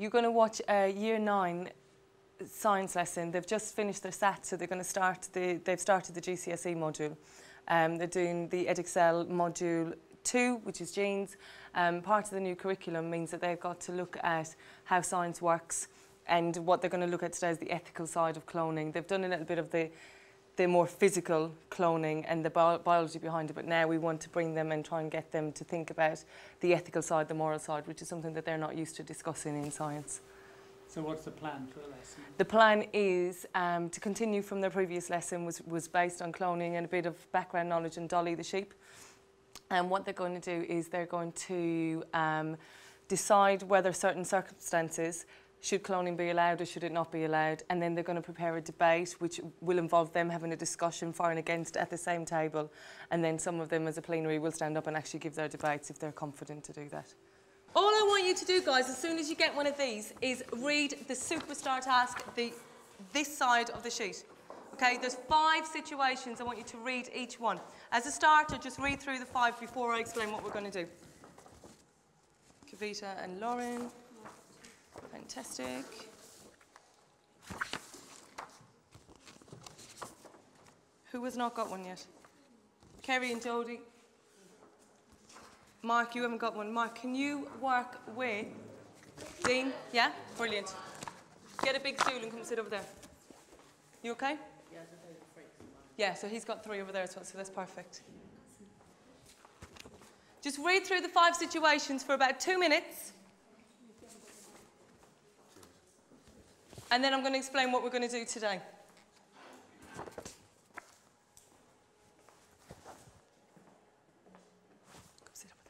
You're going to watch a Year 9 science lesson. They've just finished their SAT, so they're going to start they've started the GSCE module. They're doing the EdExcel module 2, which is genes. Part of the new curriculum means that they've got to look at how science works, and what they're going to look at today is the ethical side of cloning. They've done a little bit of the more physical cloning and the biology behind it, but now we want to bring them and try and get them to think about the ethical side, the moral side, which is something that they're not used to discussing in science. So what's the plan for the lesson? The plan is to continue from their previous lesson, was based on cloning and a bit of background knowledge on Dolly the sheep. And what they're going to do is they're going to decide whether certain circumstances should cloning be allowed or should it not be allowed, and then they're going to prepare a debate which will involve them having a discussion for and against at the same table, and then some of them as a plenary will stand up and actually give their debates if they're confident to do that. All I want you to do, guys, as soon as you get one of these, is read the superstar task, this side of the sheet. Okay, there's 5 situations. I want you to read each one. As a starter, just read through the 5 before I explain what we're going to do. Kavita and Lauren. Fantastic. Who has not got one yet? Kerry and Jodie. Mark, you haven't got one. Mark, can you work with Dean? Yeah? Brilliant. Get a big stool and come sit over there. You okay? Yeah, so he's got 3 over there as well, so that's perfect. Just read through the 5 situations for about 2 minutes. And then I'm going to explain what we're going to do today. Come sit over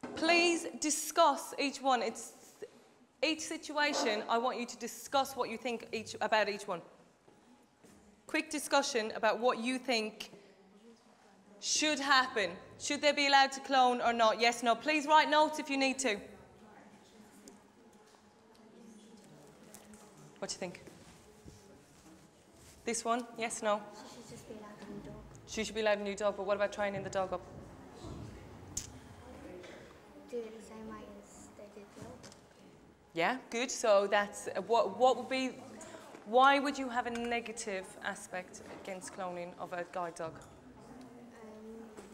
there. Please discuss each one. Each situation, I want you to discuss what you think about each one. Quick discussion about what you think should happen. Should they be allowed to clone or not? Yes, no. Please write notes if you need to. What do you think? This one? Yes, no? She should just be allowed a new dog. She should be allowed a new dog, but what about training the dog up? Do it the same way as they did the old dog. Yeah, good. So that's what would be. Why would you have a negative aspect against cloning of a guide dog?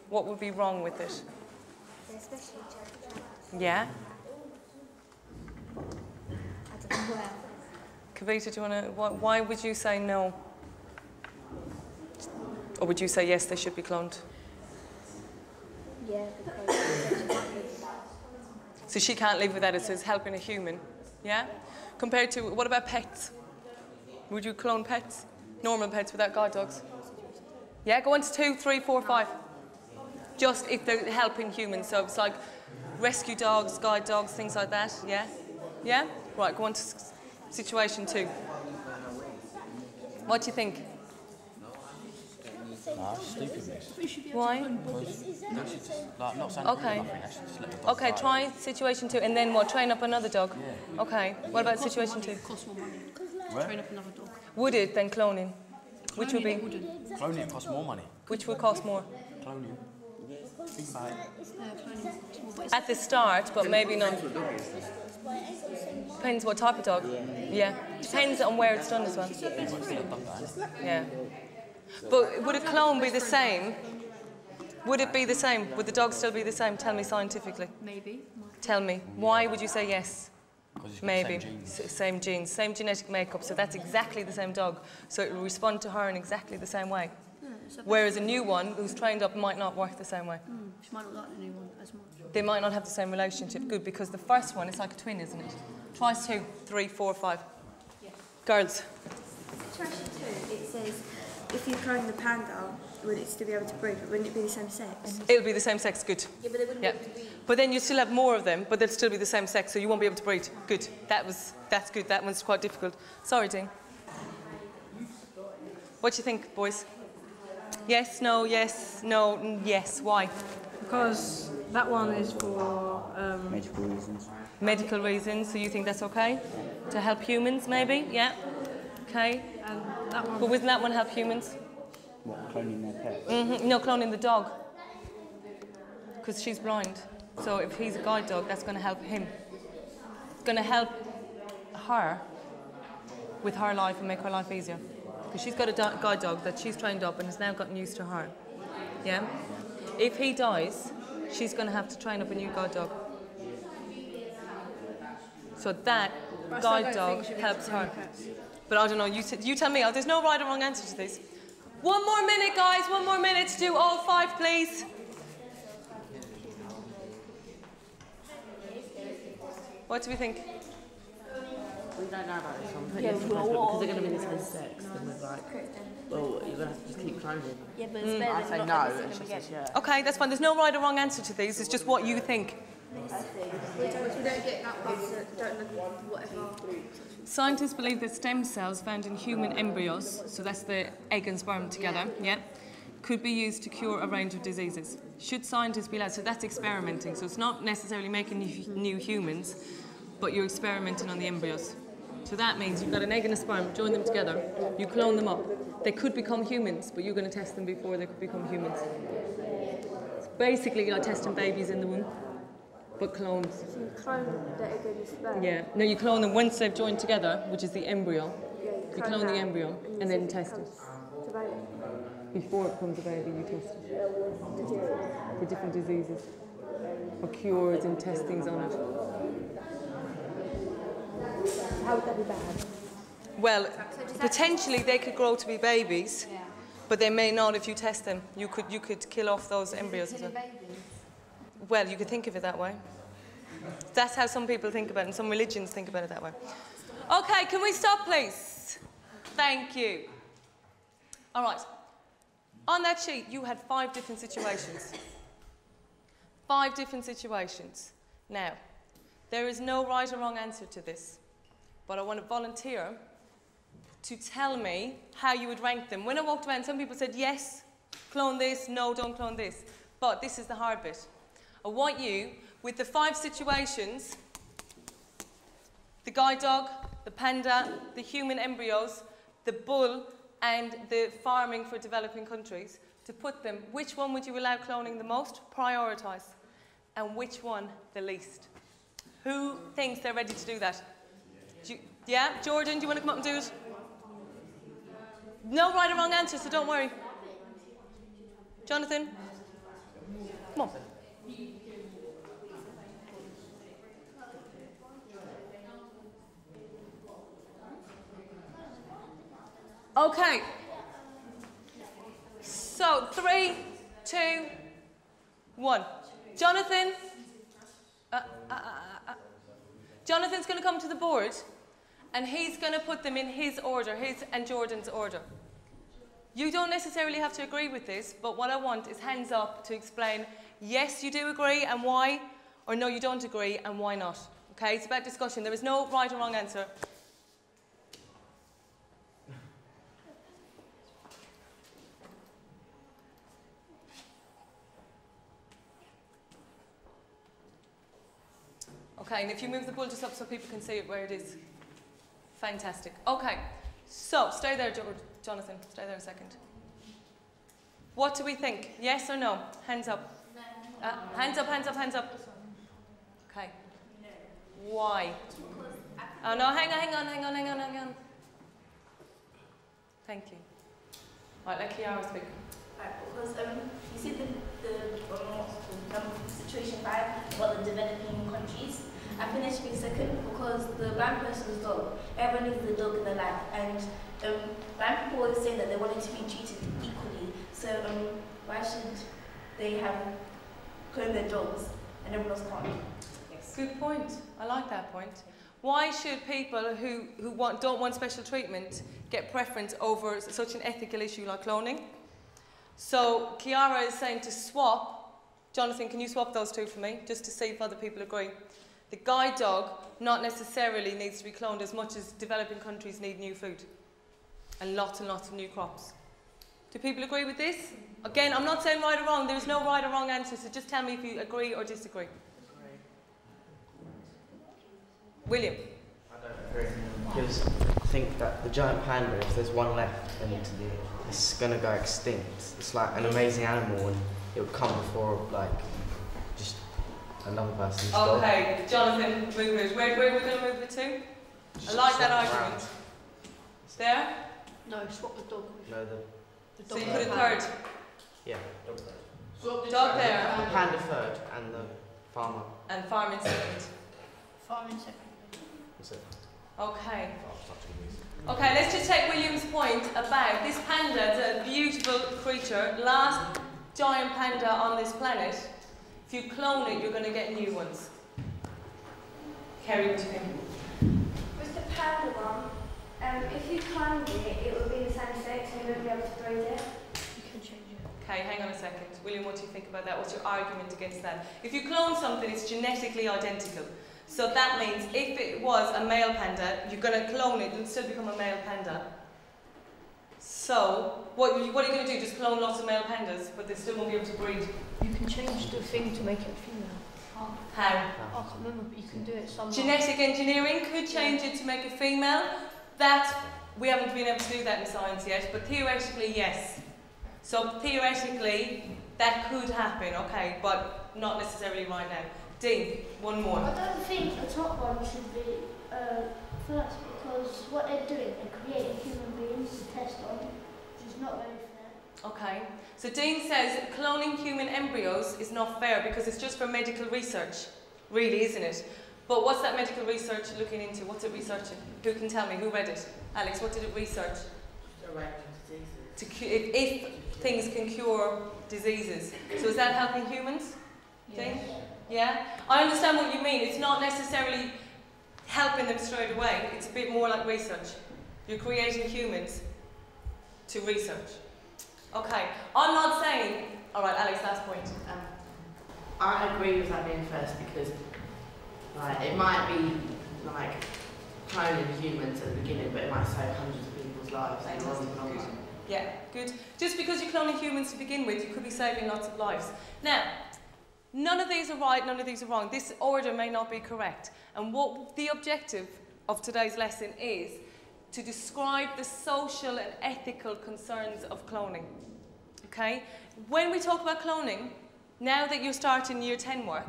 What would be wrong with it? Especially children. Yeah. I don't know. Kavita, do you want to? Why would you say no? Or would you say yes? They should be cloned. Yeah, because So she can't live without it. So it's helping a human. Yeah. Compared to what about pets? Would you clone pets? Normal pets without guide dogs? Yeah. Go on to 2, 3, 4, 5. Just if they're helping humans, so it's like rescue dogs, guide dogs, things like that, yeah? Yeah? Right, go on to situation 2. What do you think? Stupid. Why? Not saying Okay. Okay, try situation 2, and then what? Train up another dog? Yeah. Okay, what about situation 2? Cost more money. Where? Train up another dog. Would it then cloning? Which would be? Cloning costs more money. Which would cost more? Cloning. Think about it. At the start, but maybe not. Depends what type of dog. Yeah. Depends on where it's done as well. Yeah. But would a clone be the same? Would it be the same? Would the dog still be the same? Tell me scientifically. Maybe. Tell me. Why would you say yes? Maybe. Same genes. Same genetic makeup. So that's exactly the same dog. So it will respond to her in exactly the same way. Whereas a new one who's trained up might not work the same way. She might not like the new one as much. They might not have the same relationship. Good, because the first one is like a twin, isn't it? Try 2, 3, 4, 5. Yeah. Girls. Situation 2, it says if you clone the panda, would it still be able to breed, but wouldn't it be the same sex? It'll be the same sex. Good. Yeah, but they wouldn't Yeah. be able to breed. But then you still have more of them, but they'll still be the same sex, so you won't be able to breed. Good. That's good. That one's quite difficult. Sorry, Dean. What do you think, boys? Yes, no, yes, no, yes. Why? Because that one is for medical reasons. Medical reasons. So you think that's okay? To help humans, maybe? Yeah. Okay. and that one. But wouldn't that one help humans? What, cloning their pets? No, cloning the dog. because she's blind. So if he's a guide dog, that's going to help him. It's going to help her with her life and make her life easier. Because she's got a guide dog that she's trained up and has now gotten used to her. Yeah? If he dies, she's going to have to train up a new guide dog. So that guide dog helps her. But I don't know, you tell me. Oh, there's no right or wrong answer to this. One more minute, guys. 1 more minute to do all 5, please. What do we think? We don't know about this one. Put yes, because they're going to be the same sex. Then we're like, well, you're going to have to just keep cloning. Yeah, but it's better I say no, and she says yeah. Okay, that's fine. There's no right or wrong answer to these. It's just what you think. We don't get that part, so don't look at whatever. Scientists believe that stem cells found in human embryos, so that's the egg and sperm together, yeah, could be used to cure a range of diseases. Should scientists be allowed? So that's experimenting. So it's not necessarily making new humans, but you're experimenting on the embryos. So that means you've got an egg and a sperm, join them together, you clone them up. They could become humans, but you're going to test them before they could become humans. It's basically like testing babies in the womb, but clones. So you clone the egg and the sperm? Yeah. No, you clone them once they've joined together, which is the embryo. Yeah, you clone the embryo and then test it. Baby. Before it becomes a baby, you test it. For different diseases. Or cures and testings on it. How would that be bad? Well, potentially they could grow to be babies, but they may not if you test them. You could kill off those embryos as well. Well, you could think of it that way. That's how some people think about it, and some religions think about it that way. Okay, can we stop, please? Thank you. All right. On that sheet, you had 5 different situations. 5 different situations. Now, there is no right or wrong answer to this, but I want to volunteer to tell me how you would rank them. When I walked around, some people said, yes, clone this, no, don't clone this. But this is the hard bit. I want you, with the 5 situations, the guide dog, the panda, the human embryos, the bull, and the farming for developing countries, to put them, which one would you allow cloning the most? Prioritise. And which one the least? Who thinks they're ready to do that? Yeah? Jordan, do you want to come up and do it? No right or wrong answer, so don't worry. Jonathan? Come on. Okay. So, 3, 2, 1. Jonathan? Jonathan's going to come to the board and he's going to put them in his order, his and Jordan's order. You don't necessarily have to agree with this, but what I want is hands up to explain, yes, you do agree and why, or no, you don't agree and why not. Okay, it's about discussion. There is no right or wrong answer. Okay, and if you move the bull just up so people can see it where it is. Fantastic. Okay, so stay there, Jonathan. Stay there a second. What do we think? Yes or no? Hands up. Hands up, hands up, hands up. Okay. Why? Oh no, hang on. Thank you. Right, let Kiara speak. Because you see the situation 5 about the developing countries. I think it should be second because the blind person's dog, everyone needs the dog in their life, and blind people always say that they want it to be treated equally. So why should they have cloned their dogs and everyone else can't? Yes. Good point. I like that point. Why should people who don't want special treatment get preference over such an ethical issue like cloning? So Kiara is saying to swap. Jonathan, can you swap those 2 for me, just to see if other people agree? The guide dog not necessarily needs to be cloned as much as developing countries need new food and lots of new crops. Do people agree with this? Again, I'm not saying right or wrong. There is no right or wrong answer, so just tell me if you agree or disagree. William? I don't agree, because I think that the giant panda, if there's one left, then it's going to go extinct. It's like an amazing animal and it would come before like another person's dog. Okay, Jonathan, move it. Where are we going to move it to? I like that argument. There? No, swap the dog with No, the So dog. you put it third. yeah. Dog there. The panda third and the farmer. And farm in second. Farm in second. That's it. Okay. Okay, let's just take William's point about this panda. It's a beautiful creature. Last giant panda on this planet. If you clone it, you're going to get new ones. Kerry, what do you think? With the panda one, if you cloned it, it would be the same sex and you wouldn't be able to breed it. You can change it. Okay, hang on a second. William, what do you think about that? What's your argument against that? If you clone something, it's genetically identical. So that means if it was a male panda, you're going to clone it, it'll still become a male panda. So, what are you going to do? Just clone lots of male pandas, but they still won't be able to breed? You can change the thing to make it a female. How? I can't remember, but you can do it somehow. Genetic engineering could change it to make it female. That, we haven't been able to do that in science yet, but theoretically, yes. So theoretically, that could happen, okay, but not necessarily right now. Dean, one more. I don't think the top one should be first because what they're doing, they're creating human beings to test on, which is not very fair. Okay, so Dean says cloning human embryos is not fair because it's just for medical research, really, isn't it? But what's that medical research looking into? What's it researching? Who can tell me? Who read it? Alex, what did it research? If things can cure diseases. So is that helping humans? Dean? Yeah? I understand what you mean. It's not necessarily helping them straight away. It's a bit more like research. You're creating humans to research. Okay, I'm not saying... Alright, Alex, last point. I agree with that being first because like, it might be like cloning humans at the beginning, but it might save hundreds of people's lives in the long run. Yeah, good. Just because you're cloning humans to begin with, you could be saving lots of lives. Now, none of these are right, none of these are wrong. This order may not be correct. And what the objective of today's lesson is to describe the social and ethical concerns of cloning. Okay? When we talk about cloning, now that you're starting year 10 work,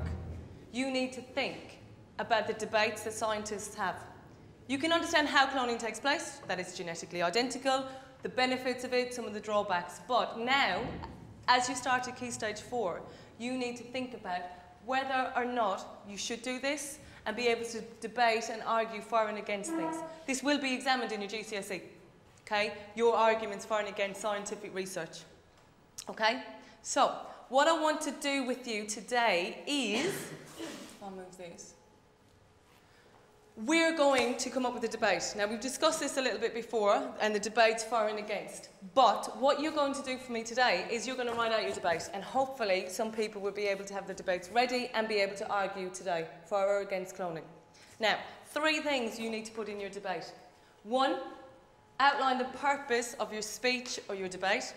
you need to think about the debates that scientists have. You can understand how cloning takes place, that it's genetically identical, the benefits of it, some of the drawbacks. But now, as you start at Key Stage 4, you need to think about whether or not you should do this and be able to debate and argue for and against things. This will be examined in your GCSE, okay? Your arguments for and against scientific research, okay? So, what I want to do with you today is, I'll move this. We're going to come up with a debate. Now, we've discussed this a little bit before, and the debates for and against. But what you're going to do for me today is you're going to write out your debate, and hopefully some people will be able to have the debates ready and be able to argue today for or against cloning. Now, 3 things you need to put in your debate. 1, outline the purpose of your speech or your debate.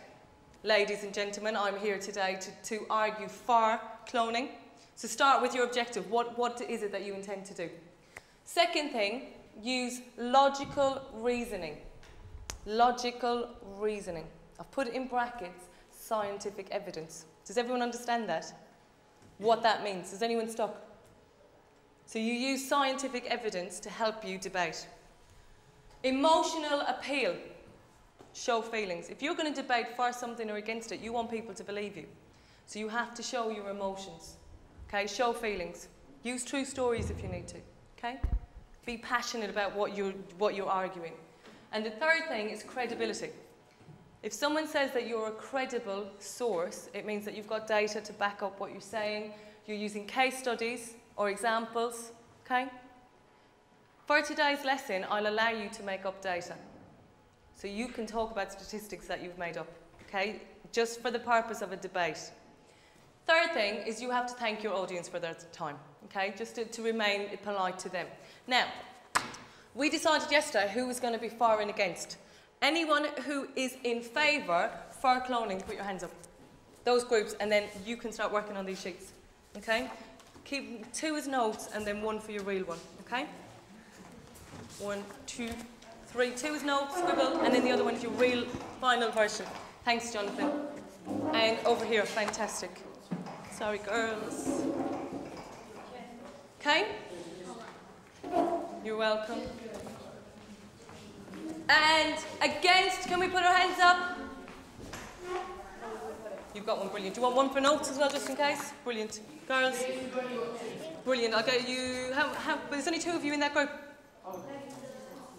Ladies and gentlemen, I'm here today to argue for cloning. So start with your objective. What is it that you intend to do? Second thing, use logical reasoning. Logical reasoning. I've put it in brackets, scientific evidence. Does everyone understand that? What that means? Is anyone stuck? So you use scientific evidence to help you debate. Emotional appeal. Show feelings. If you're going to debate for something or against it, you want people to believe you. So you have to show your emotions. Okay, show feelings. Use true stories if you need to. Okay? Be passionate about what you're arguing. And the third thing is credibility. If someone says that you're a credible source, it means that you've got data to back up what you're saying. You're using case studies or examples. Okay? For today's lesson, I'll allow you to make up data. So you can talk about statistics that you've made up. Okay? Just for the purpose of a debate. Third thing is you have to thank your audience for their time. Okay, just to remain polite to them. Now, we decided yesterday who was going to be for and against. Anyone who is in favour for cloning, put your hands up. Those groups, and then you can start working on these sheets. Okay? Keep 2 as notes and then 1 for your real one. Okay? 1, 2, 3. 2 as notes, scribble, and then the other one is your real final version. Thanks, Jonathan. And over here, fantastic. Sorry, girls. Okay? You're welcome. And against, can we put our hands up? You've got one, brilliant. Do you want one for notes as well, just in case? Brilliant. Girls? Brilliant. I'll get you, but there's only 2 of you in that group.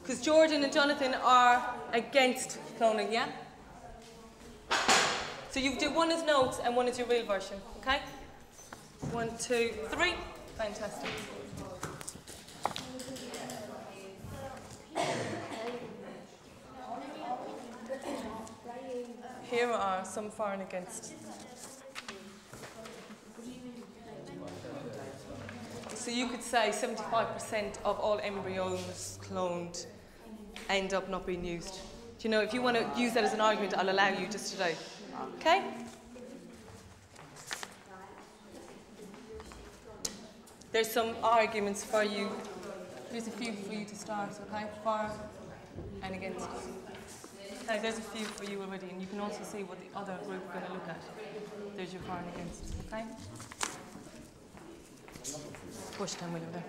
Because Jordan and Jonathan are against cloning, yeah? So you do one as notes and one as your real version, okay? 1, 2, 3. Fantastic. Here are some for and against. So you could say 75% of all embryos cloned end up not being used. Do you know, if you want to use that as an argument, I'll allow you just today. Okay? There's some arguments for you. There's a few for you to start, okay? For and against. Okay, there's a few for you already, and you can also see what the other group are going to look at. There's your for and against, okay? Push time, William, there.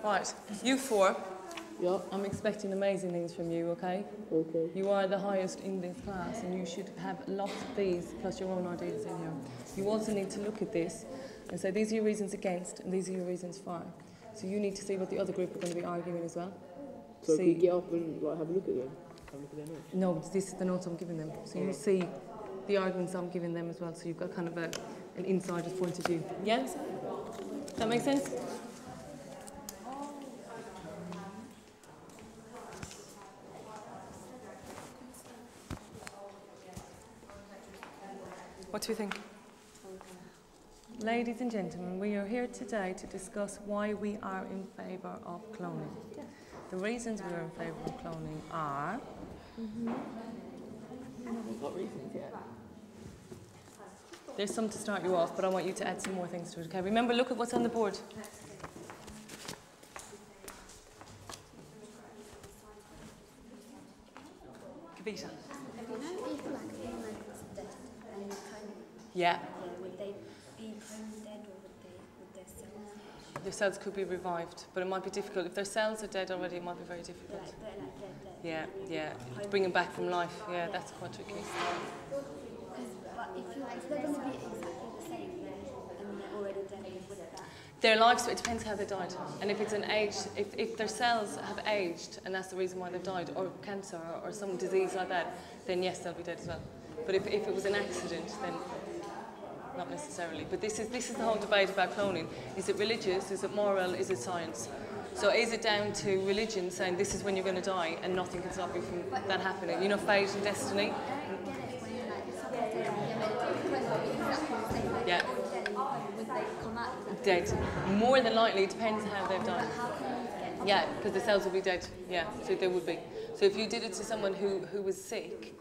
Right, you 4. Yeah. I'm expecting amazing things from you, okay? Okay. You are the highest in this class, and you should have lots of these, plus your own ideas in here. You also need to look at this and say, these are your reasons against, and these are your reasons for. So you need to see what the other group are going to be arguing as well. So can we get up and like, have a look at them? Have a look at their notes? No, this is the notes I'm giving them. So you see the arguments I'm giving them as well, so you've got kind of an insider's point of view. Yeah? Does that make sense? What do you think? Ladies and gentlemen, we are here today to discuss why we are in favour of cloning. The reasons we are in favour of cloning are... What reasons yet? There's some to start you off, but I want you to add some more things to it, okay? Remember, look at what's on the board. Kavita. Yeah. Would they be cloned dead or would their cells? Their cells could be revived, but it might be difficult. If their cells are dead already, it might be very difficult. Dead. Yeah. Bring them back from life. Yeah, that's quite tricky. But if they're going to be exactly the same and they're already dead, would that? Their lives, it depends how they died. And if it's an age, if their cells have aged and that's the reason why they've died, or cancer or some disease like that, then yes, they'll be dead as well. But if it was an accident, then not necessarily. But this is the whole debate about cloning. Is it religious? Is it moral? Is it science? So is it down to religion saying this is when you're going to die and nothing can stop you from that happening? You know, fate and destiny? Yeah. Dead. More than likely, it depends how they've died. Yeah, because the cells will be dead. Yeah, so they would be. So if you did it to someone who was sick,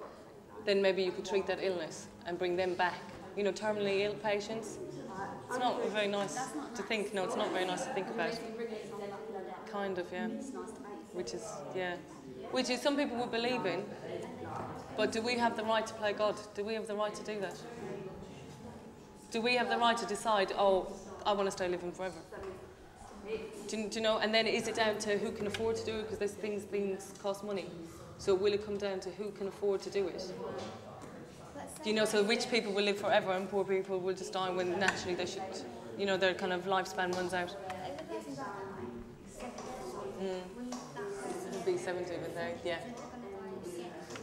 then maybe you could treat that illness and bring them back. You know, terminally ill patients. It's not very nice to think. No, it's not very nice to think about. Kind of, yeah. Which is some people would believe in. But do we have the right to play God? Do we have the right to do that? Do we have the right to decide, oh, I want to stay living forever? Do you know? And then is it down to who can afford to do it? Because things cost money. So will it come down to who can afford to do it? Do you know, so rich people will live forever and poor people will just die when naturally they should, you know, their kind of lifespan runs out. It'll be 70 with they, yeah.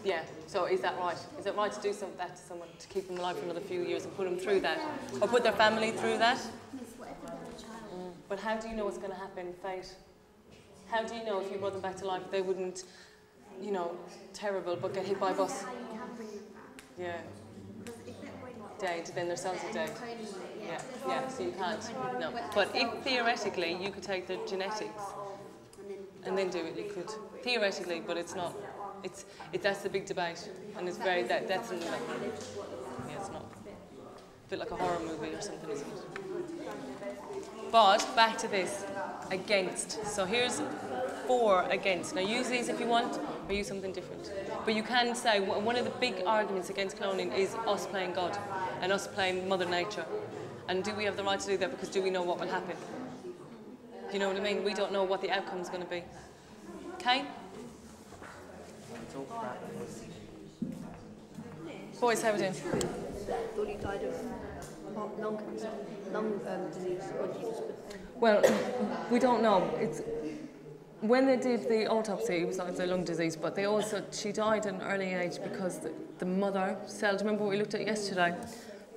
Yeah, so is that right? Is it right to do that to someone, to keep them alive for another few years and put them through that? Or put their family through that? But how do you know what's going to happen, fate? How do you know if you brought them back to life, they wouldn't, you know, terrible, but get hit by a bus? Yeah. Dead, then their cells are dead. Yeah, so you can't, no. But if theoretically you could take the genetics and then do it, you could. Theoretically, but it's not. That's the big debate, and it's very, that's another. Yeah, it's not. A bit like a horror movie or something, isn't it? But back to this, against. So here's 4 against. Now use these if you want, or use something different. But you can say one of the big arguments against cloning is us playing God and us playing Mother Nature. And do we have the right to do that? Because do we know what will happen? You know what I mean? We don't know what the outcome's going to be. Okay? Boys, how are we doing? Dolly died of lung cancer, lung disease. What did you just put there? Well, we don't know. It's when they did the autopsy, it was like the lung disease, but they also, she died at an early age because the mother cell, remember what we looked at yesterday?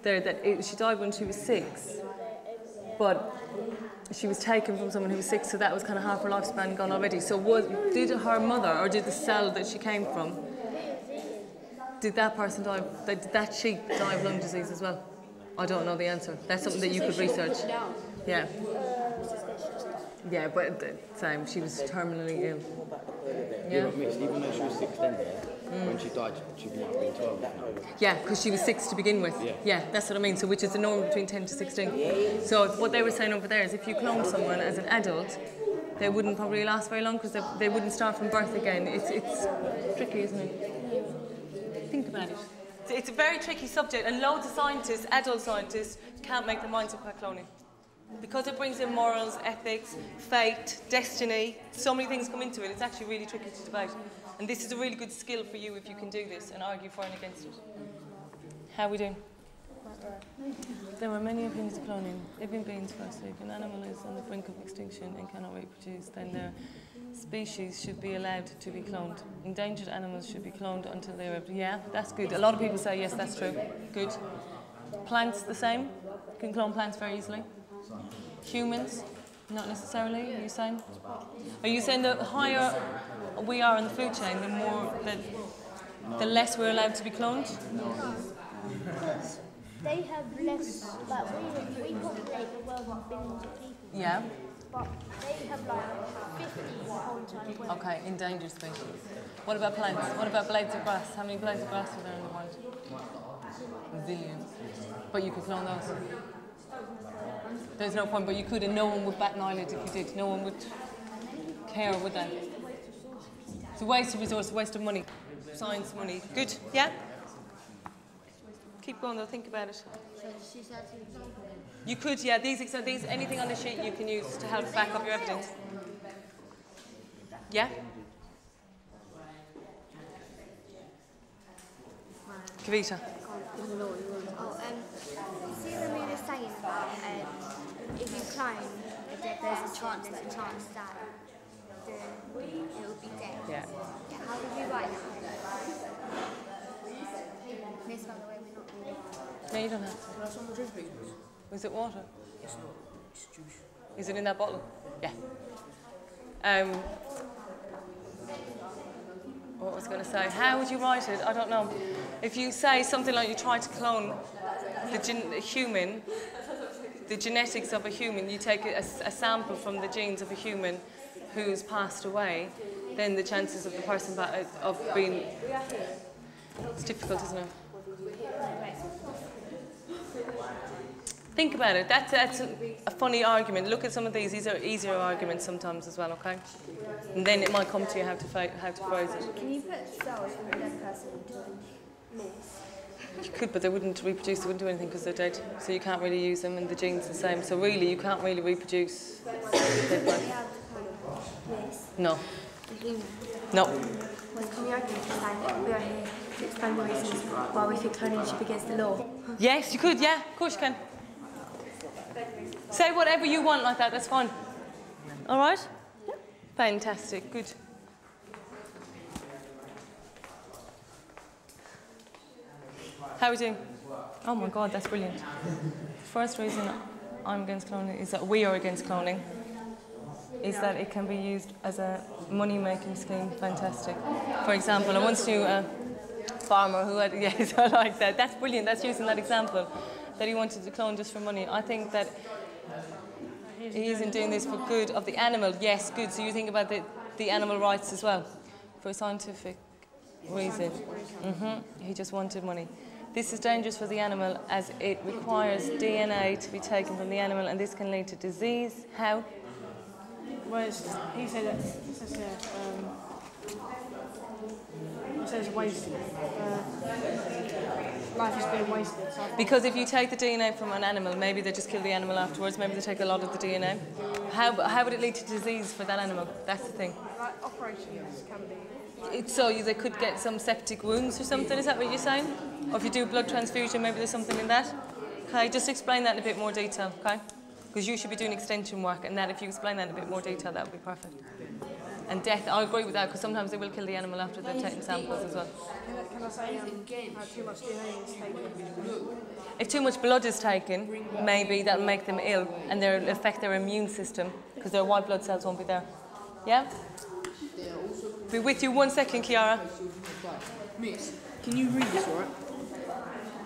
She died when she was 6, but she was taken from someone who was 6, so that was kind of half her lifespan gone already. So did her mother, or did the cell that she came from, did that person die, did that sheep die of lung disease as well? I don't know the answer. That's something that you could research. Yeah. Yeah, but same. She was terminally ill. Yeah, but mixed, even though she was 6 then, when she died, she might have been 12 now. Yeah, because she was 6 to begin with. Yeah, that's what I mean. So which is the norm between 10 to 16. So what they were saying over there is if you cloned someone as an adult, they wouldn't probably last very long because they wouldn't start from birth again. It's tricky, isn't it? Think about it. It's a very tricky subject, and loads of scientists, adult scientists, can't make their minds up about cloning. Because it brings in morals, ethics, fate, destiny, so many things come into it, it's actually really tricky to debate. And this is a really good skill for you if you can do this and argue for and against it. How are we doing? There are many opinions of cloning. Living beings, firstly, if an animal is on the brink of extinction and cannot reproduce, then their species should be allowed to be cloned. Endangered animals should be cloned until they're able to. Yeah, that's good. A lot of people say yes, that's true. Good. Plants, the same. You can clone plants very easily. Humans, not necessarily, are you saying? Are you saying the higher we are in the food chain, the less we're allowed to be cloned? They have less, like we populate the world with billions of people. Yeah. But they have like 50 the whole entire world. Okay, endangered species. What about plants? What about blades of grass? How many blades of grass are there in the world? Zillions. But you could clone those. There's no point, but you could, and no one would bat an eyelid if you did. No one would care, would they? It's a waste of resource, a waste of money. Science money. Good, yeah? Keep going though, think about it. You could, yeah, these anything on the sheet you can use to help back up your evidence. Yeah? Kavita. See when we were saying about if you clone, there's a chance that it will be dead. Yeah. How did you write that? Miss, by the way, we're not really. No, you don't have to. That's on the drink, please. Was it water? It's not. It's juice. Is it in that bottle? Yeah. What was I going to say? How would you write it? I don't know. If you say something like you try to clone the human, the genetics of a human, you take a sample from the genes of a human who's passed away, then the chances of the person of being... It's difficult, isn't it? Think about it. That's a funny argument. Look at some of these. These are easier arguments sometimes as well, okay? And then it might come to you how to phrase it. Can you put cells from a dead person into a mouse? You could, but they wouldn't reproduce, they wouldn't do anything because they're dead. So you can't really use them, and the gene's the same. So really, you can't really reproduce. No. No. Well, can we argue that we are here to explain the reasons why we think cloning should be against the law? Yes, you could, yeah. Of course you can. Say whatever you want like that, that's fine. All right? Yep. Fantastic, good. How are we doing? Oh my God, that's brilliant. First reason I'm against cloning is that we are against cloning. Is that it can be used as a money-making scheme. Fantastic. For example, I once knew a farmer who had, yes, I like that. That's brilliant. That's using that example, that he wanted to clone just for money. I think that he isn't doing this for good of the animal. Yes, good. So you think about the animal rights as well, for a scientific reason. He just wanted money. This is dangerous for the animal as it requires DNA to be taken from the animal, and this can lead to disease. How? Well, he said that it says wasted. Life has been wasted. So because if you take the DNA from an animal, maybe they just kill the animal afterwards, maybe they take a lot of the DNA. How would it lead to disease for that animal? That's the thing. Like operations can be. So they could get some septic wounds or something, is that what you're saying? Or if you do blood transfusion, maybe there's something in that? Okay, just explain that in a bit more detail, okay? Because you should be doing extension work, and that if you explain that in a bit more detail, that would be perfect. And death, I agree with that, because sometimes they will kill the animal after they've taken samples as well. Can I say too much DNA is taken? If too much blood is taken, maybe that'll make them ill, and they'll affect their immune system, because their white blood cells won't be there. Yeah? Be with you 1 second, Kiara. Miss, can you read this, alright?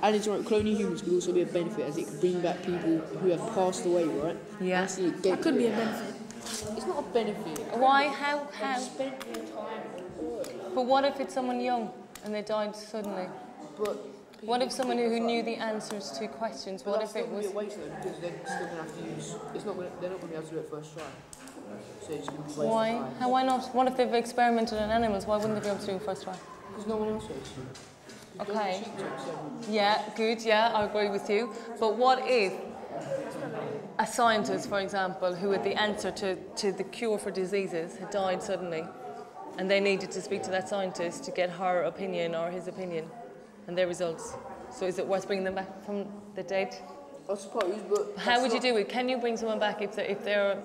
And it's right, cloning humans could also be a benefit as it could bring back people who have passed away, right? Yeah. That could be a benefit. It's not a benefit. Why? How? But what if it's someone young and they died suddenly? But what if someone who knew the answers to questions? What if it was? Be a waste though, because they're still going to have to use. They're not going to be able to do it first try. So it's going to be wasted. Why? Why not? What if they've experimented on animals? Why wouldn't they be able to do it first try? Because no one else is. Okay. Yeah, good, yeah, I agree with you. But what if a scientist, for example, who had the answer to the cure for diseases had died suddenly, and they needed to speak to that scientist to get her opinion or his opinion and their results? So is it worth bringing them back from the dead? I suppose, but... How would you do it? Can you bring someone back if they're...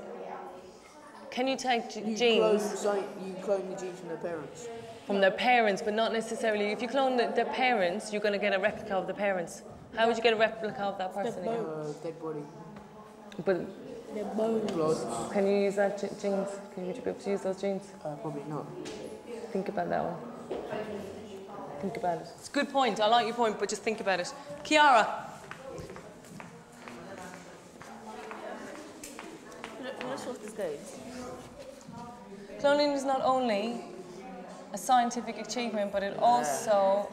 Can you take genes? You clone the genes from their parents. From their parents, but not necessarily. If you clone their parents, you're going to get a replica of the parents. How would you get a replica of that person again? Dead body. But their bones. Blood. Can you use that genes? Would you be able to use those genes? Probably not. Think about that one. Think about it. It's a good point. I like your point, but just think about it. Kiara. Cloning is not only a scientific achievement, but it also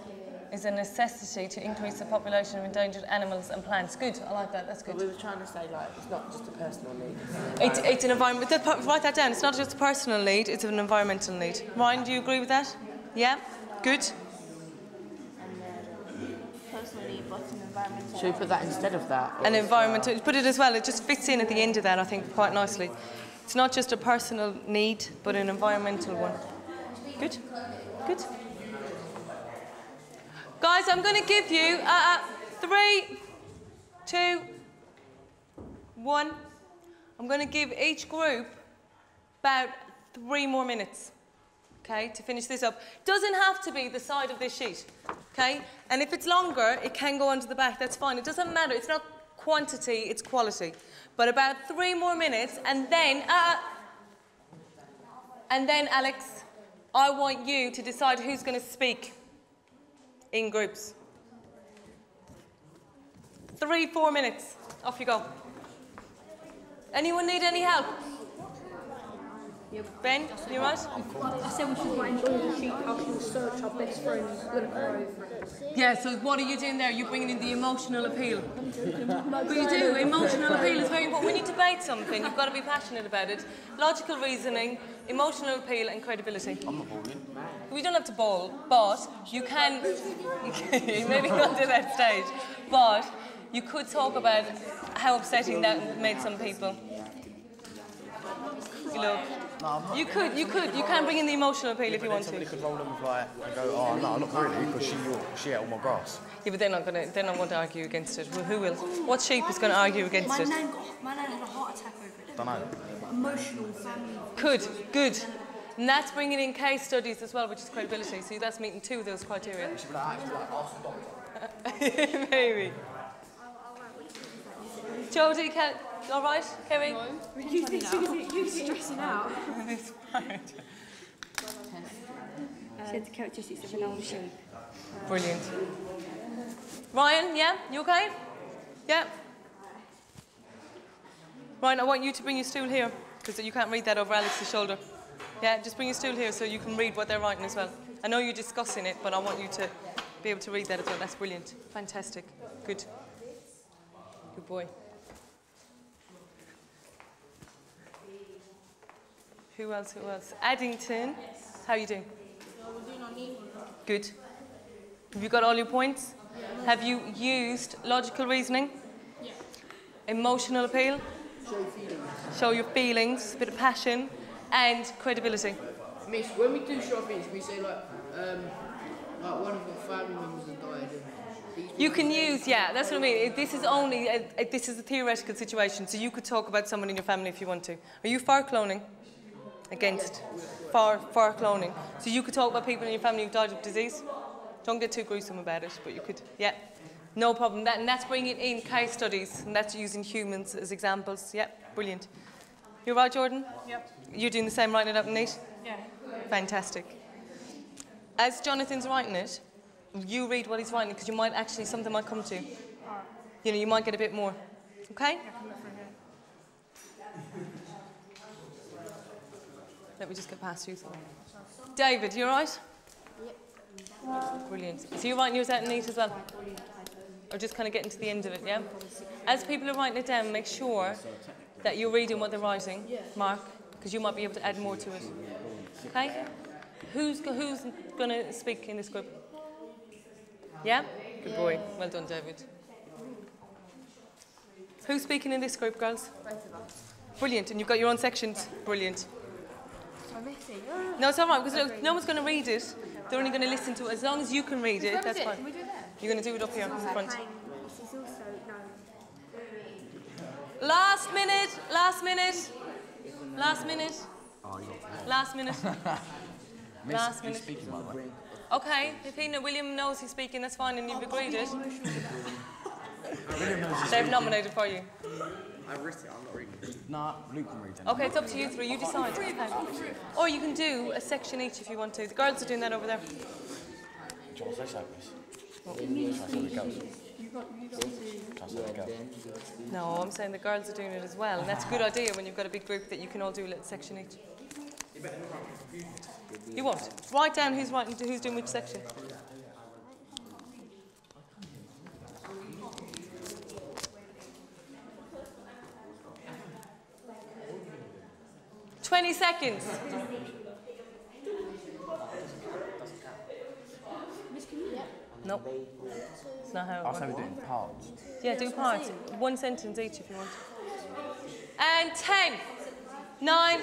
is a necessity to increase the population of endangered animals and plants. Good, I like that, that's good. But we were trying to say, like, it's not just a personal need. It's an environment, write that down, it's not just a personal need, it's an environmental need. Ryan, do you agree with that? Yeah? Good? Personally, but an environmental. Should we put that instead of that? An environmental, put it as well, it just fits in at the end of that, I think, quite nicely. It's not just a personal need, but an environmental one. Good? Good. Guys, I'm going to give you 3, 2, 1. I'm going to give each group about 3 more minutes, okay, to finish this up. Doesn't have to be the side of this sheet, okay? And if it's longer, it can go onto the back, that's fine. It doesn't matter, it's not quantity, it's quality. But about 3 more minutes, and then Alex, I want you to decide who's going to speak in groups. 3, 4 minutes. Off you go. Anyone need any help? Ben, you right? I said we should write on the sheet how we search our best friends. Yeah, so what are you doing there? You're bringing in the emotional appeal. But you do, emotional appeal is very important. When you debate something, you've got to be passionate about it. Logical reasoning, emotional appeal and credibility. I'm not bowling. We don't have to bowl, but you can, maybe not to that stage, but you could talk about how upsetting that made some people. Look. No, you can bring in the emotional appeal if you want to. Somebody could roll them with like and go, oh no, not really, because she ate all my grass. Yeah, but they're not going to argue against it. Well, who will? What sheep is going to argue against it? My nan had a heart attack over it. Don't know. Emotional family. Good. And that's bringing in case studies as well, which is credibility. So that's meeting 2 of those criteria. Maybe. Jodie, all right, Kerry? You think she's stressing out? It's fine. She had the characteristics of an old sheep. Brilliant. Ryan, yeah? You okay? Yeah? Ryan, I want you to bring your stool here, because you can't read that over Alex's shoulder. Yeah, just bring your stool here so you can read what they're writing as well. I know you're discussing it, but I want you to be able to read that as well. That's brilliant. Fantastic. Good. Good boy. Who else? Addington, how are you doing? Good. Have you got all your points? Have you used logical reasoning? Yeah. Emotional appeal? Show feelings. Show your feelings, a bit of passion, and credibility. Miss, when we do show feelings, we say like one of our family members has died. You can use, yeah, that's what I mean. This is only, this is a theoretical situation, so you could talk about someone in your family if you want to. Are you for cloning? Against? For cloning. So you could talk about people in your family who died of disease? Don't get too gruesome about it, but you could, yeah. No problem. And that's bringing in case studies, and that's using humans as examples. Yeah, brilliant. You're right, Jordan? Yep. You're doing the same, writing it up neat? Yeah. Fantastic. As Jonathan's writing it, you read what he's writing, because you might actually, something might come to you. You know, you might get a bit more. Okay? Let me just get past you. David, you all right? Yep. Brilliant. So you're writing yours out neat as well? Or just kind of getting to the end of it, yeah? As people are writing it down, make sure that you're reading what they're writing, Mark, because you might be able to add more to it. Okay? Who's going to speak in this group? Yeah? Good boy. Well done, David. Who's speaking in this group, girls? Both of us. Brilliant. And you've got your own sections? Brilliant. I'm messy. No, it's all right, because no one's going to read it. They're only going to listen to it. As long as you can read it, that's fine. Can we do that? You're going to do it up here in front. This is also, no. Last minute, last minute, last minute, last minute, last minute. Okay, if William knows he's speaking, that's fine, and you've agreed it. They've nominated for you. I've written it, I'm not reading it. Nah, Luke can read it. Okay, it's up to you three, you decide. Okay. Or you can do a section each if you want to. The girls are doing that over there. Do you want to say so, Miss? Try to say the girls. Try to say the girls. No, I'm saying the girls are doing it as well, and that's a good idea when you've got a big group that you can all do a little section each. You won't. Write down who's doing which section. $20 seconds. Nope. It's not how it works. I'll say we're doing parts. Yeah, do parts. One sentence each if you want. And 10, 9,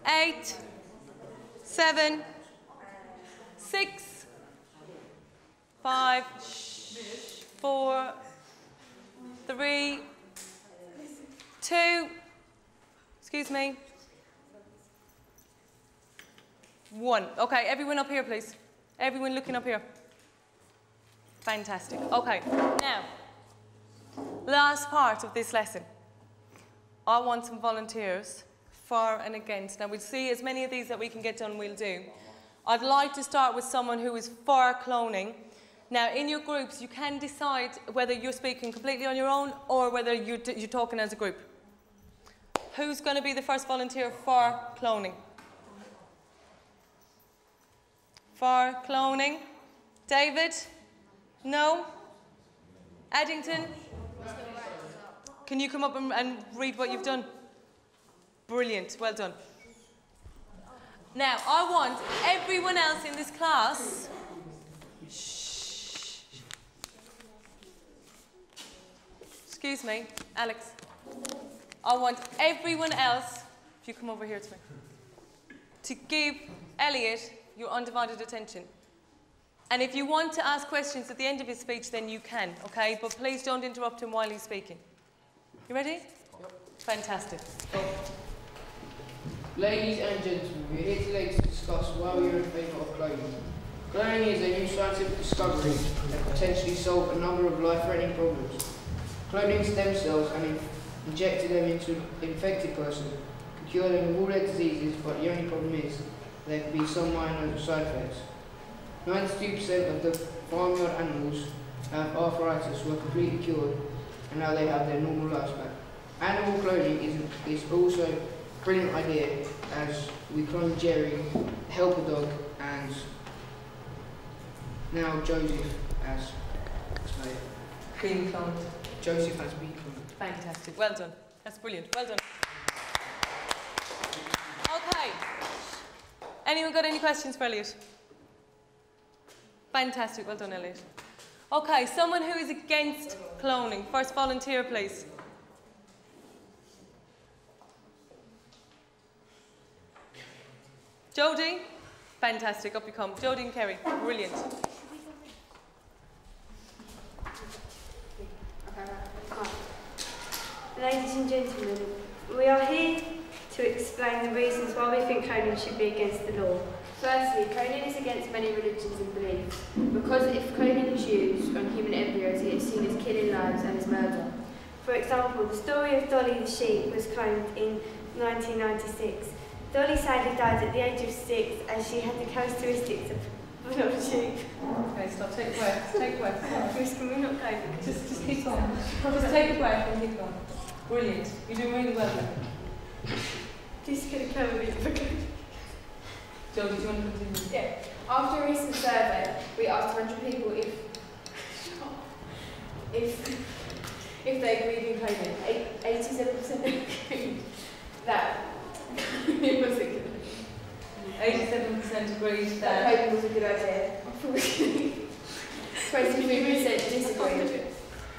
8, 7, 6, 5, 4, 3, 2, excuse me, 1. Okay, everyone up here, please. Everyone looking up here. Fantastic. Okay, now, last part of this lesson. I want some volunteers for and against. Now, we'll see as many of these that we can get done, we'll do. I'd like to start with someone who is for cloning. Now, in your groups, you can decide whether you're speaking completely on your own or whether you're talking as a group. Who's going to be the first volunteer for cloning? For cloning? David? No? Addington? Can you come up and read what you've done? Brilliant, well done. Now, I want everyone else in this class... Shh. Excuse me, Alex. I want everyone else, if you come over here to me, to give Elliot your undivided attention. And if you want to ask questions at the end of his speech, then you can, okay? But please don't interrupt him while he's speaking. You ready? Yep. Fantastic. Go. Ladies and gentlemen, we're here today to discuss why we are in favour of cloning. Cloning is a new scientific discovery that potentially solve a number of life-threatening problems. Cloning stem cells and injecting them into an infected person can cure them of all their diseases, but the only problem is there can be some minor side effects. 92% of the farmyard animals have arthritis were completely cured, and now they have their normal lifespan. Animal cloning is also a brilliant idea, as we cloned Jerry, helper dog, and now Joseph has been cloned. Joseph has been cloned. Fantastic. Well done. That's brilliant. Well done. Okay. Anyone got any questions for Elliot? Fantastic. Well done, Elliot. Okay, someone who is against cloning. First volunteer, please. Jodie? Fantastic, up you come. Jodie and Kerry, brilliant. Ladies and gentlemen, we are here to explain the reasons why we think cloning should be against the law. Firstly, cloning is against many religions and beliefs, because if cloning is used on human embryos, it is seen as killing lives and as murder. For example, the story of Dolly the sheep was cloned in 1996. Dolly sadly died at the age of 6 as she had the characteristics of a sheep. Okay, stop, take a breath, take a breath. Can we not go? Just keep on. Just take a breath and keep going. Brilliant. You're doing really well there. This is going to come a bit difficult. Jodie, do you want to continue? Yeah. After a recent survey, we asked 100 people if they agreed in cloning. 87% agreed that it was a good idea. 87% agreed that cloning was a good idea. 23% disagreed.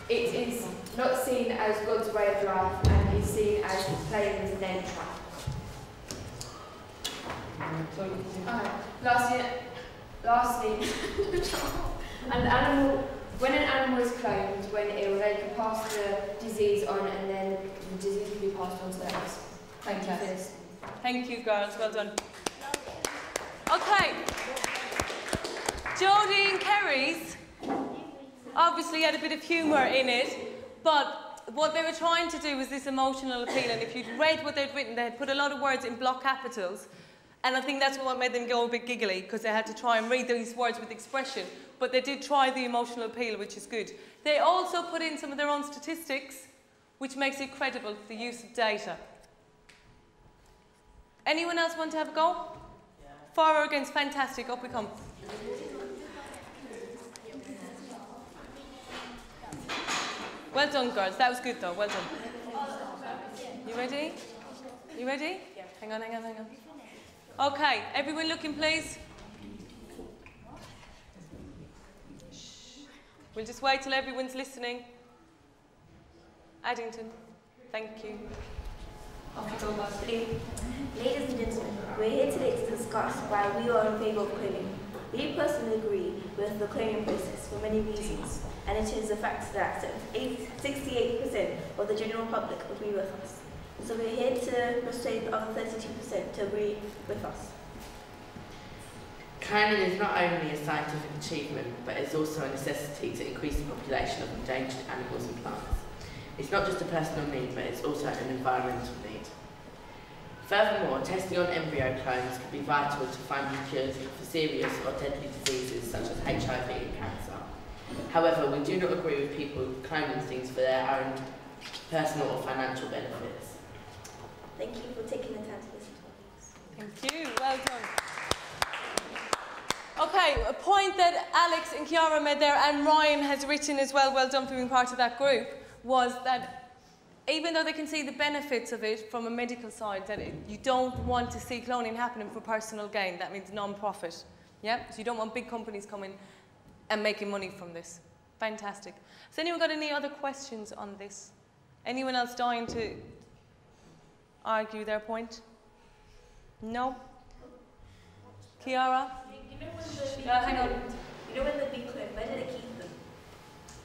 It is not seen as God's way of life and is seen as playing with nature. Lastly, when an animal is cloned, when ill, they can pass the disease on and then the disease can be passed on to theirs. Fantastic. Thank you, girls. Well done. Okay. Jodie and Kerry's obviously had a bit of humour in it, but what they were trying to do was this emotional appeal, and if you'd read what they'd written, they had put a lot of words in block capitals, and I think that's what made them go a bit giggly, because they had to try and read these words with expression, but they did try the emotional appeal, which is good. They also put in some of their own statistics, which makes it credible, the use of data. Anyone else want to have a go? Yeah. For or against? Fantastic, up we come. Well done, girls. That was good, though. Well done. You ready? You ready? Yeah. Hang on. Okay, everyone looking, please. Shh. We'll just wait till everyone's listening. Addington, thank you. Off you go, Boston. Ladies and gentlemen, we're here today to discuss why we are in favour of cloning. We personally agree with the cloning process for many reasons, and it is a fact that 68% of the general public agree with us. So we're here to persuade the other 32% to agree with us. Cloning is not only a scientific achievement, but it's also a necessity to increase the population of endangered animals and plants. It's not just a personal need, but it's also an environmental need. Furthermore, testing on embryo clones could be vital to finding cures for serious or deadly diseases such as HIV and cancer. However, we do not agree with people cloning things for their own personal or financial benefits. Thank you for taking the time to listen to us. Thank you, well done. Okay, a point that Alex and Kiara made there, and Ryan has written as well, well done for being part of that group, was that even though they can see the benefits of it from a medical side, that you don't want to see cloning happening for personal gain. That means non-profit. Yeah? So you don't want big companies coming and making money from this. Fantastic. Has anyone got any other questions on this? Anyone else dying to argue their point? No? Kiara? Hang on. You know when they're being cloned, where do they keep them?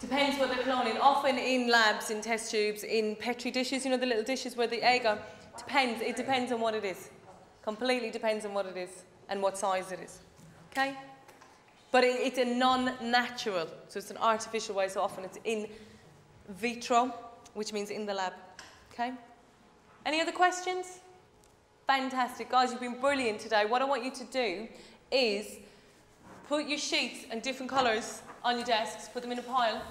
Depends what they're cloning. Often in labs, in test tubes, in Petri dishes, you know the little dishes where the egg are. Depends. It depends on what it is. Completely depends on what it is and what size it is. Okay? But it's a non-natural, so it's an artificial way, so often it's in vitro, which means in the lab. Okay? Any other questions? Fantastic. Guys, you've been brilliant today. What I want you to do is put your sheets in different colours on your desks, put them in a pile.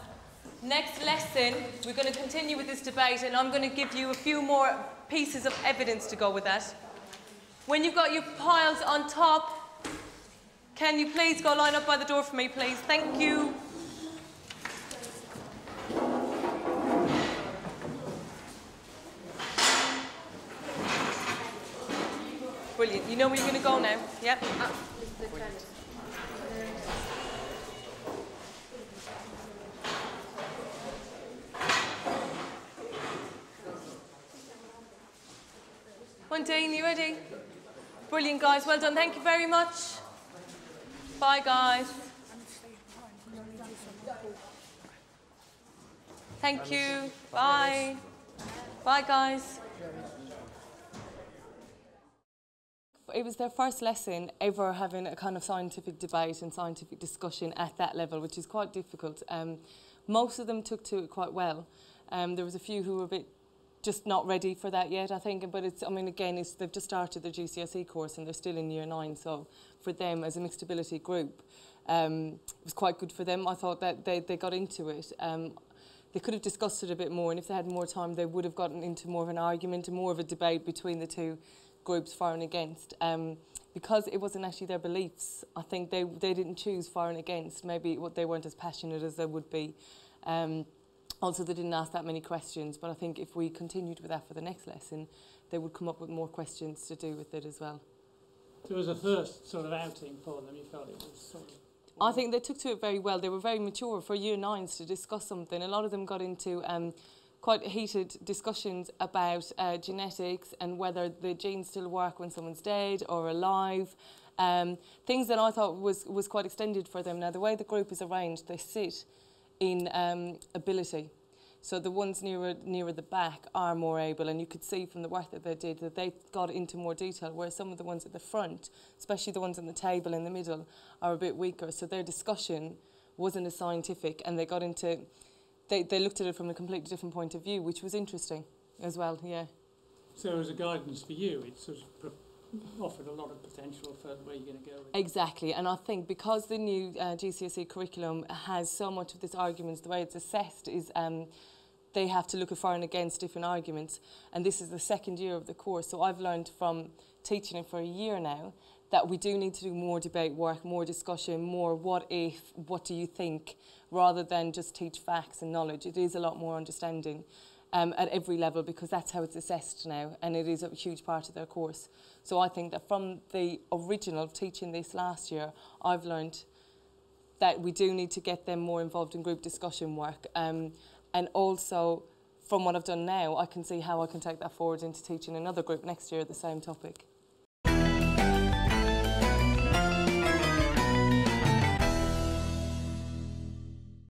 Next lesson, we're going to continue with this debate, and I'm going to give you a few more pieces of evidence to go with that. When you've got your piles on top, can you please go line up by the door for me, please? Thank you. Brilliant. You know where you're going to go now? Yep. Dean, you ready? Brilliant, guys. Well done. Thank you very much. Bye, guys. Thank you. Bye. Bye, guys. It was their first lesson ever having a kind of scientific debate and scientific discussion at that level, which is quite difficult. Most of them took to it quite well. There was a few who were a bit just not ready for that yet, I think. But it's, I mean, again, they've just started their GCSE course and they're still in year 9. So for them as a mixed ability group, it was quite good for them. I thought that they got into it. They could have discussed it a bit more, and if they had more time, they would have gotten into more of an argument and more of a debate between the two groups, for and against. Because it wasn't actually their beliefs, I think they didn't choose for and against. Maybe they weren't as passionate as they would be. Also, they didn't ask that many questions, but I think if we continued with that for the next lesson, they would come up with more questions to do with it as well. So it was a first sort of outing for them, you felt it was sort of... I think they took to it very well. They were very mature for year 9s to discuss something. A lot of them got into quite heated discussions about genetics and whether the genes still work when someone's dead or alive. Things that I thought was quite extended for them. Now, the way the group is arranged, they sit in ability. So the ones nearer the back are more able, and you could see from the work that they did that they got into more detail, whereas some of the ones at the front, especially the ones on the table in the middle, are a bit weaker. So their discussion wasn't as scientific, and they got into, they looked at it from a completely different point of view, which was interesting as well, yeah. So as a guidance for you, it sort of offered a lot of potential for where you're going to go with it. Exactly, and I think because the new GCSE curriculum has so much of this arguments, the way it's assessed is they have to look at for and against different arguments, and this is the second year of the course. So I've learned from teaching it for a year now that we do need to do more debate work, more discussion, more what if, what do you think, rather than just teach facts and knowledge. It is a lot more understanding at every level, because that's how it's assessed now, and it is a huge part of their course. So I think that from the original teaching this last year, I've learned that we do need to get them more involved in group discussion work. And also, from what I've done now, I can see how I can take that forward into teaching another group next year the same topic.